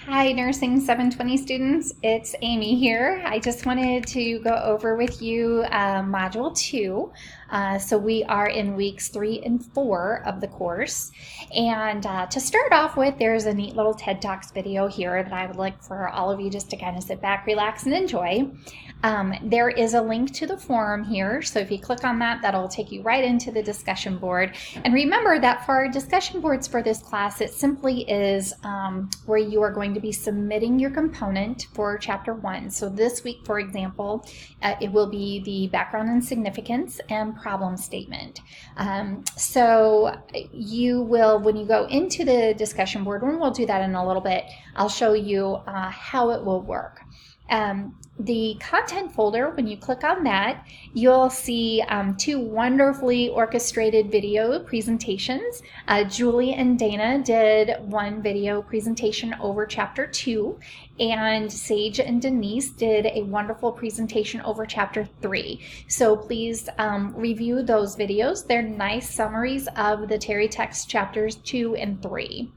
Hi, Nursing 720 students. It's Amy here. I just wanted to go over with you Module 2. So we are in weeks 3 and 4 of the course. And to start off with, there's a neat little TED Talks video here that I would like for all of you just to kind of sit back, relax, and enjoy. There is a link to the forum here. So if you click on that, that'll take you right into the discussion board. And remember that for our discussion boards for this class, it simply is where you are going to be submitting your component for Chapter 1. So this week, for example, it will be the background and significance and problem statement. So you will, when you go into the discussion board, and we'll do that in a little bit, I'll show you how it will work. The content folder, when you click on that, you'll see two wonderfully orchestrated video presentations. Julie and Dana did one video presentation over Chapter 2, and Sage and Denise did a wonderful presentation over Chapter 3. So please review those videos. They're nice summaries of the Terry Text Chapters 2 and 3.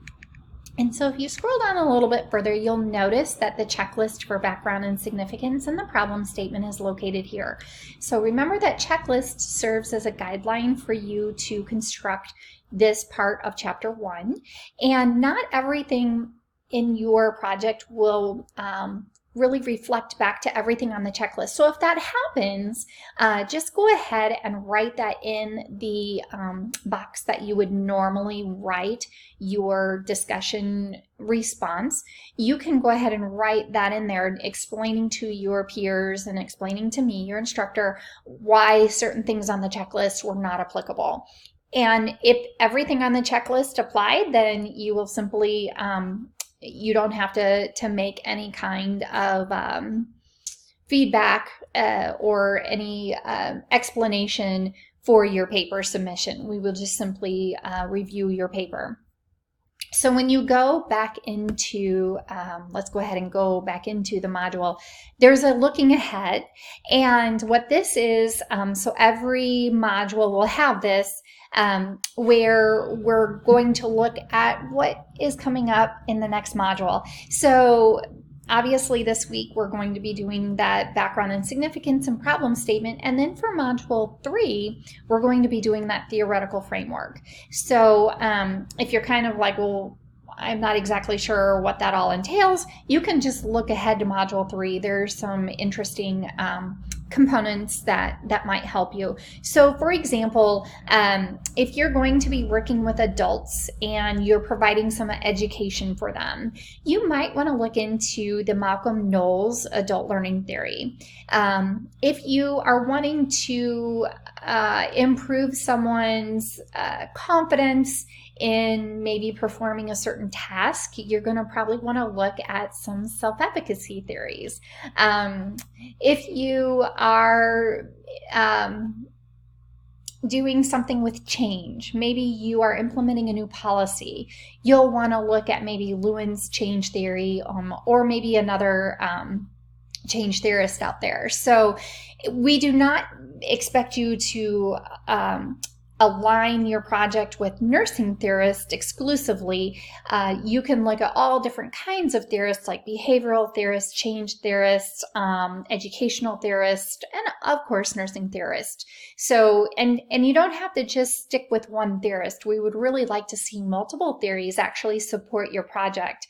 And so if you scroll down a little bit further, you'll notice that the checklist for background and significance and the problem statement is located here. So remember that checklist serves as a guideline for you to construct this part of Chapter 1. And not everything in your project will really reflect back to everything on the checklist. So if that happens, just go ahead and write that in the box that you would normally write your discussion response. You can go ahead and write that in there, explaining to your peers and explaining to me, your instructor, why certain things on the checklist were not applicable. And if everything on the checklist applied, then you will simply you don't have to make any kind of feedback or any explanation for your paper submission. We will just simply review your paper. So when you go back into, let's go ahead and go back into the module, there's a looking ahead. And what this is, so every module will have this, where we're going to look at what is coming up in the next module. So obviously this week we're going to be doing that background and significance and problem statement. And then for Module 3, we're going to be doing that theoretical framework. So if you're kind of like, well, I'm not exactly sure what that all entails, you can just look ahead to Module 3. There's some interesting components that might help you. So for example, if you're going to be working with adults and you're providing some education for them, you might want to look into the Malcolm Knowles adult learning theory. If you are wanting to improve someone's confidence in maybe performing a certain task, you're going to probably want to look at some self-efficacy theories. If you are doing something with change, maybe you are implementing a new policy, you'll want to look at maybe Lewin's change theory or maybe another change theorist out there. So we do not expect you to align your project with nursing theorists exclusively. You can look at all different kinds of theorists like behavioral theorists, change theorists, educational theorists, and of course nursing theorists. So, and you don't have to just stick with one theorist. We would really like to see multiple theories actually support your project.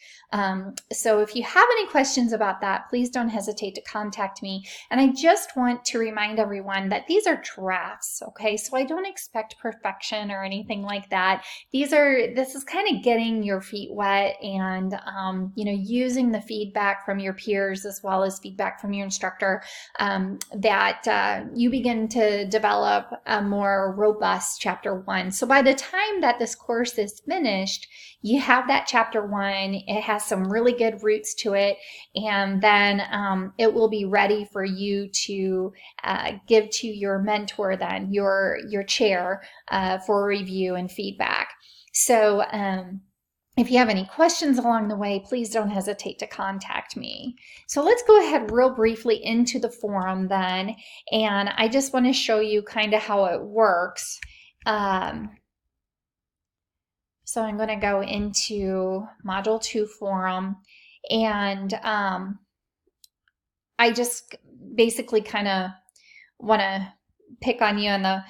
So if you have any questions about that, please don't hesitate to contact me. And I just want to remind everyone that these are drafts, okay? So I don't expect perfection or anything like that. This is kind of getting your feet wet and, using the feedback from your peers as well as feedback from your instructor, that you begin to develop a more robust Chapter 1. So by the time that this course is finished, you have that Chapter 1. It has some really good roots to it, and then it will be ready for you to give to your mentor, then your chair, for review and feedback. So if you have any questions along the way, please don't hesitate to contact me. So let's go ahead real briefly into the forum then, and I just want to show you kind of how it works. So I'm going to go into Module 2 forum, And I just basically kind of want to pick on you and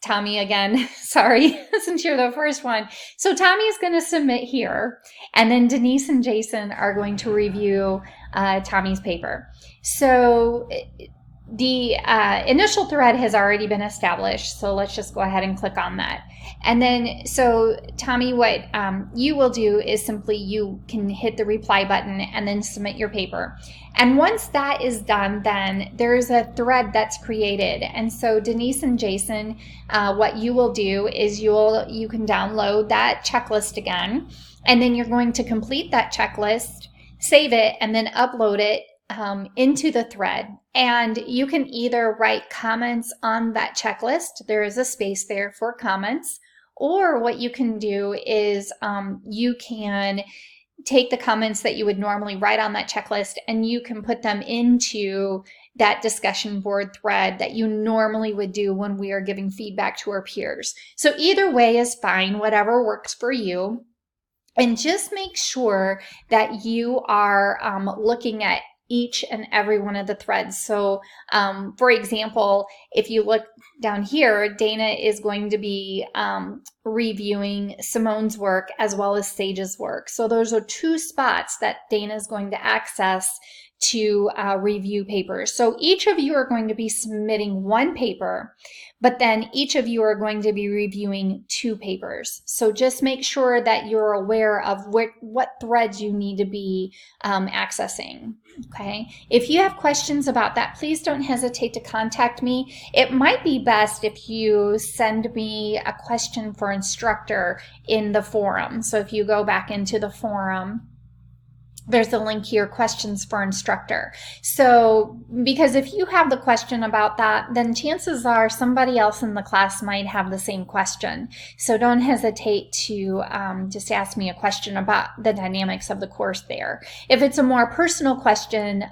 Tommy again. Sorry, since you're the first one. So Tommy is going to submit here, and then Denise and Jason are going to review Tommy's paper. So the initial thread has already been established, so let's just go ahead and click on that. And then, so Tommy, what you will do is simply you can hit the reply button and then submit your paper. And once that is done, then there's a thread that's created. And so Denise and Jason, what you will do is you can download that checklist again, and then you're going to complete that checklist, save it, and then upload it into the thread. And you can either write comments on that checklist. There is a space there for comments. Or what you can do is you can take the comments that you would normally write on that checklist and you can put them into that discussion board thread that you normally would do when we are giving feedback to our peers. So either way is fine, whatever works for you. And just make sure that you are looking at each and every one of the threads. So for example, if you look down here, Dana is going to be reviewing Simone's work as well as Sage's work. So those are two spots that Dana is going to access to review papers. So each of you are going to be submitting one paper, but then each of you are going to be reviewing two papers. So just make sure that you're aware of what threads you need to be accessing. Okay. If you have questions about that, please don't hesitate to contact me. It might be best if you send me a question for instructor in the forum. So if you go back into the forum, there's a link here, questions for instructor. So, because if you have the question about that, then chances are somebody else in the class might have the same question. So don't hesitate to just ask me a question about the dynamics of the course there. If it's a more personal question,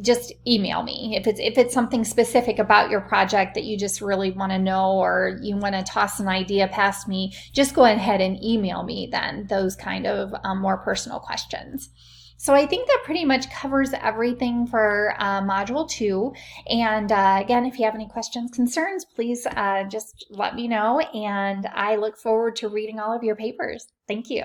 just email me. If it's something specific about your project that you just really want to know, or you want to toss an idea past me, just go ahead and email me then those kind of more personal questions. So I think that pretty much covers everything for Module 2. And again, if you have any questions, concerns, please just let me know. And I look forward to reading all of your papers. Thank you.